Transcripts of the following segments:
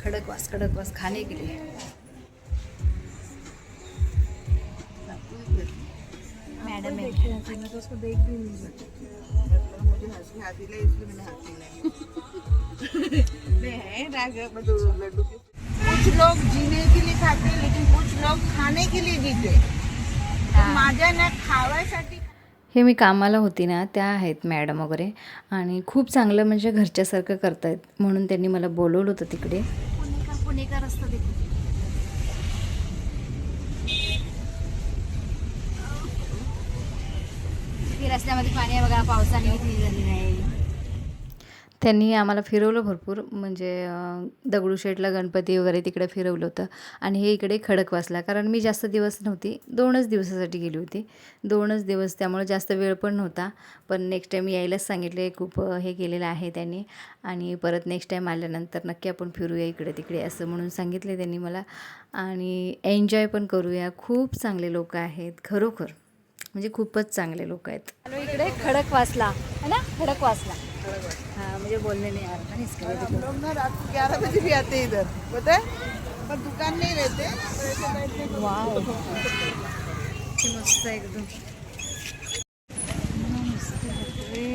खड़कवास खाने के लिए। मैडम है, तो उसको देख भी नहीं सकती। मुझे हंसी आती है इसलिए मैंने हंसी नहीं लड्डू। कुछ लोग जीने के लिए खाते हैं लेकिन कुछ लोग खाने के लिए जीते। तर माझ्या ना खावायसाठी हे मी कामाला होती ना, त्या आहेत मॅडम वगैरे आणि खूप चांगलं म्हणजे घरच्यासारखं करतायत म्हणून त्यांनी मला बोलवलं होतं तिकडे. पुणेकर असतं ते. रस्त्यामध्ये पाणी आहे बघा, पावसाने इथे झालेलं आहे. त्यांनी आम्हाला फिरवलं भरपूर, म्हणजे दगडूशेठला गणपती वगैरे तिकडे फिरवलं होतं आणि हे इकडे खडकवासला. कारण मी जास्त दिवस नव्हती, 2च दिवसासाठी गेली होती. 2च दिवस, त्यामुळे जास्त वेळ पण नव्हता. पण नेक्स्ट टाईम यायलाच सांगितले, खूप हे केलेलं आहे त्यांनी. आणि परत नेक्स्ट टाईम आल्यानंतर नक्की आपण फिरूया इकडे तिकडे असं म्हणून सांगितले त्यांनी मला. आणि एन्जॉय पण करूया. खूप चांगले लोक आहेत खरोखर, म्हणजे खूपच चांगले लोक आहेत. इकडे खडकवासला है ना, खडकवासला. हाँ, मुझे बोलने नहीं आ रहा था ना इसके वजह हम लोग ना रात को 11 बजे भी आते हैं इधर, पता है? पर दुकान नहीं रहते, तो ऐसे बैठने को वाव, मस्त है एकदम. मस्त है.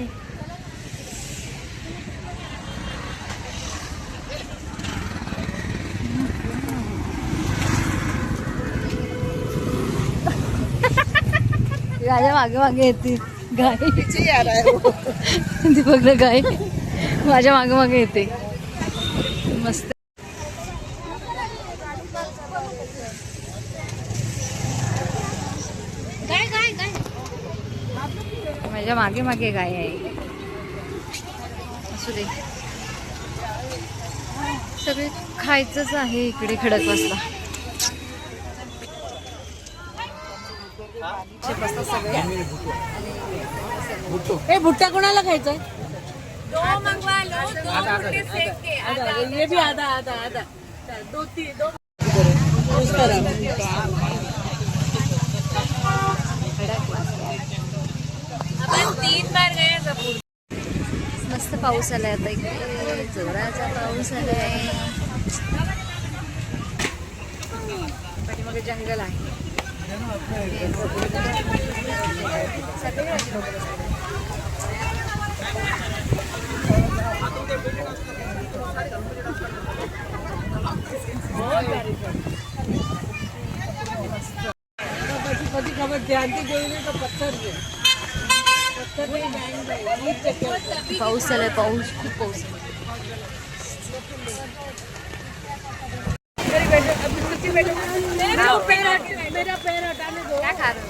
माझ्या मागे मागे येते गाय. पीछे ही आ रहा है वो. ती बघ ना, गाय माझ्या मागे मागे येते. मस्त. माझ्या मागे मागे गाय आहे. असू दे, सगळे खायचंच आहे इकडे खडकवासला. ए भुट्टा कोणाला खायचा? दो मंगवा लो, दो भुट्टे सेक के आधा ये भी आधा आधा आधा. दो तीन दो. अपन 3 बार गए जपूर. मस्त पाऊस आलाय आता इकडे, जोराचा पाऊस आलाय. पाठीमागे जंगल आहे. खबर ध्यान से जोड़ने का पत्थर है. पत्थर नहीं. पाऊस आलाय, पाऊस, खूप पाऊस आलाय. मेरा पैर हटाने दो. काय खा रहे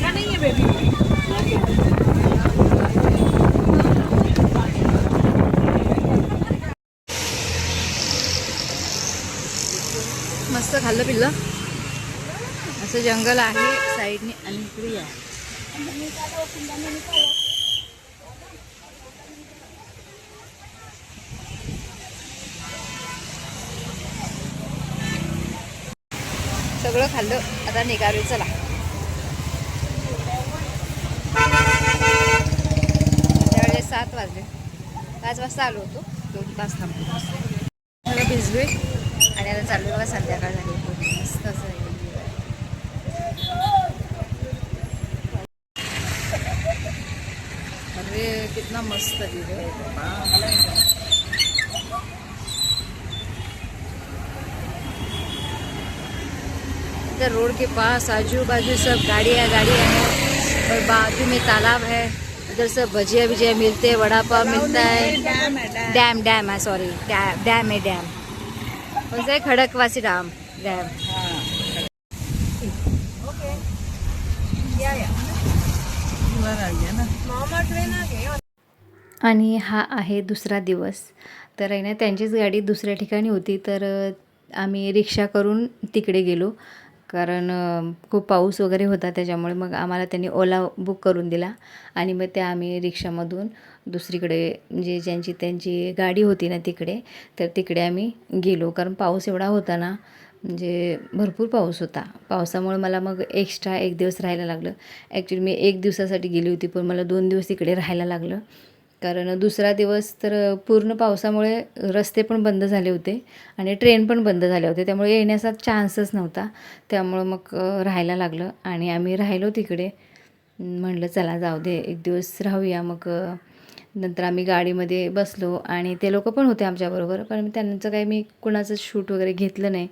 नहीं है बेबी. मस्त खाल्लं पिल्लं. असं जंगल आहे साईडने आणि इकडे या. सगळं खाल्लं, आता निघालो. चला, त्यावेळेस 7 वाजले. 5 वाजता आलो होतो, 2 तास थांबलो. सगळं भिजलोय आणि आता चालू बघा, संध्याकाळ झाली. मस्त असं आहे. अरे कितना मस्त है. इधर रोड के पास आजू बाजू सब गाड़ियाँ हैं और बाजू में तालाब है. उधर सब भजिया विजिया मिलते हैं, वड़ा पाव मिलता है. डैम है, सॉरी, डैम है. डैम कौन सा है? खडकवासी डैम. मामा ट्रेन आ गए. आणि हा आहे दुसरा दिवस. तर आहे ना, त्यांचीच गाडी दुसऱ्या ठिकाणी होती, तर आम्ही रिक्षा करून तिकडे गेलो. कारण खूप पाऊस वगैरे होता, त्याच्यामुळे मग आम्हाला त्यांनी ओला बुक करून दिला आणि मग त्या आम्ही रिक्षामधून दुसरीकडे, जे त्यांची गाडी होती ना तिकडे, तर तिकडे आम्ही गेलो. कारण पाऊस एवढा होता ना, म्हणजे भरपूर पाऊस होता. पावसामुळे मला मग एक्स्ट्रा 1 दिवस राहायला लागलं. ॲक्च्युली मी 1 दिवसासाठी गेली होती, पण मला 2 दिवस तिकडे राहायला लागलं. कारण दुसरा दिवस तर पूर्ण पावसामुळे रस्ते पण बंद झाले होते आणि ट्रेन पण बंद झाल्या होत्या. त्यामुळे येण्याचा चान्सच नव्हता. त्यामुळं मग राहायला लागलं आणि आम्ही राहिलो तिकडे. म्हटलं चला जाऊ दे, 1 दिवस राहूया. मग नंतर आम्ही गाडीमध्ये बसलो आणि ते लोकं पण होते आमच्याबरोबर. पण त्यांचं काही मी कुणाचं शूट वगैरे घेतलं नाही.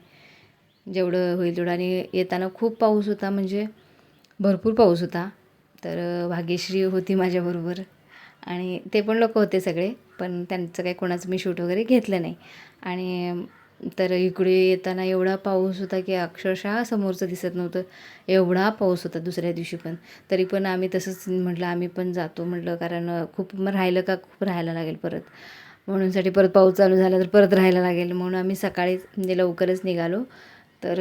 जेवढं होईल तेवढं. आणि येताना खूप पाऊस होता, म्हणजे भरपूर पाऊस होता. तर भाग्यश्री होती माझ्याबरोबर आणि ते पण लोकं होते सगळे, पण त्यांचं काही कोणाचं मी शूट वगैरे घेतलं नाही. आणि तर इकडे येताना एवढा पाऊस होता की अक्षरशः समोरचं दिसत नव्हतं, एवढा पाऊस होता दुसऱ्या दिवशी पण. तरी पण आम्ही तसंच म्हटलं आम्ही पण जातो म्हटलं, कारण खूप मग राहिलं का खूप राहायला लागेल परत, म्हणूनसाठी परत पाऊस चालू झाला तर परत राहायला लागेल, म्हणून आम्ही सकाळीच म्हणजे लवकरच निघालो. तर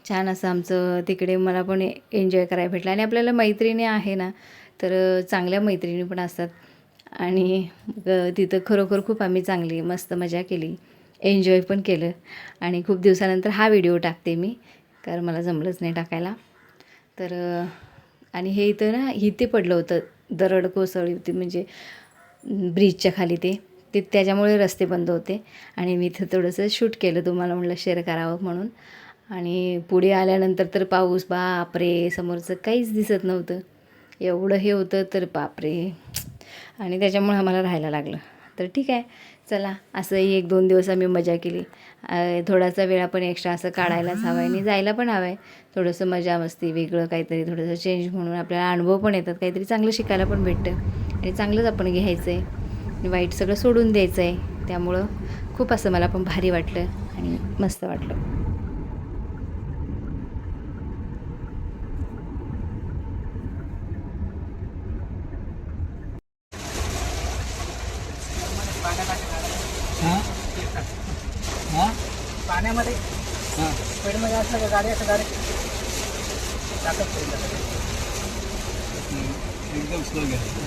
छान असं आमचं तिकडे मला पण एन्जॉय करायला भेटलं. आणि आपल्याला मैत्रिणी आहे ना, तर चांगल्या मैत्रिणी पण असतात. आणि तिथं खरोखर खूप आम्ही चांगली मस्त मजा केली, एन्जॉय पण केलं. आणि खूप दिवसानंतर हा व्हिडिओ टाकते मी, कारण मला जमलंच नाही टाकायला. तर आणि हे इथं ना इथे पडलं होतं, दरड कोसळली होती म्हणजे ब्रिजच्या खाली ते त्याच्यामुळे रस्ते बंद होते. आणि मी इथं थोडंसं शूट केलं, तुम्हाला म्हटलं शेअर करावं म्हणून. आणि पुढे आल्यानंतर तर पाऊस, बापरे, समोरचं काहीच दिसत नव्हतं, एवढं हे होतं, तर बापरे. आणि त्याच्यामुळे आम्हाला राहायला लागलं. तर ठीक आहे, चला असंही 1-2 दिवस आम्ही मजा केली. थोडासा वेळ आपण एक्स्ट्रा असं काढायलाच हवा आहे आणि जायला पण हवं आहे. थोडंसं मजा मस्ती, वेगळं काहीतरी, थोडंसं चेंज म्हणून आपल्याला अनुभव पण येतात, काहीतरी चांगलं शिकायला पण भेटतं. आणि चांगलंच आपण घ्यायचं आहे आणि वाईट सगळं सोडून द्यायचं आहे. त्यामुळं खूप असं मला पण भारी वाटलं आणि मस्त वाटलं. पाण्यामध्ये स्पीडमध्ये असलं का गाडी असं गाडी टाकत एकदम स्लो गेलं.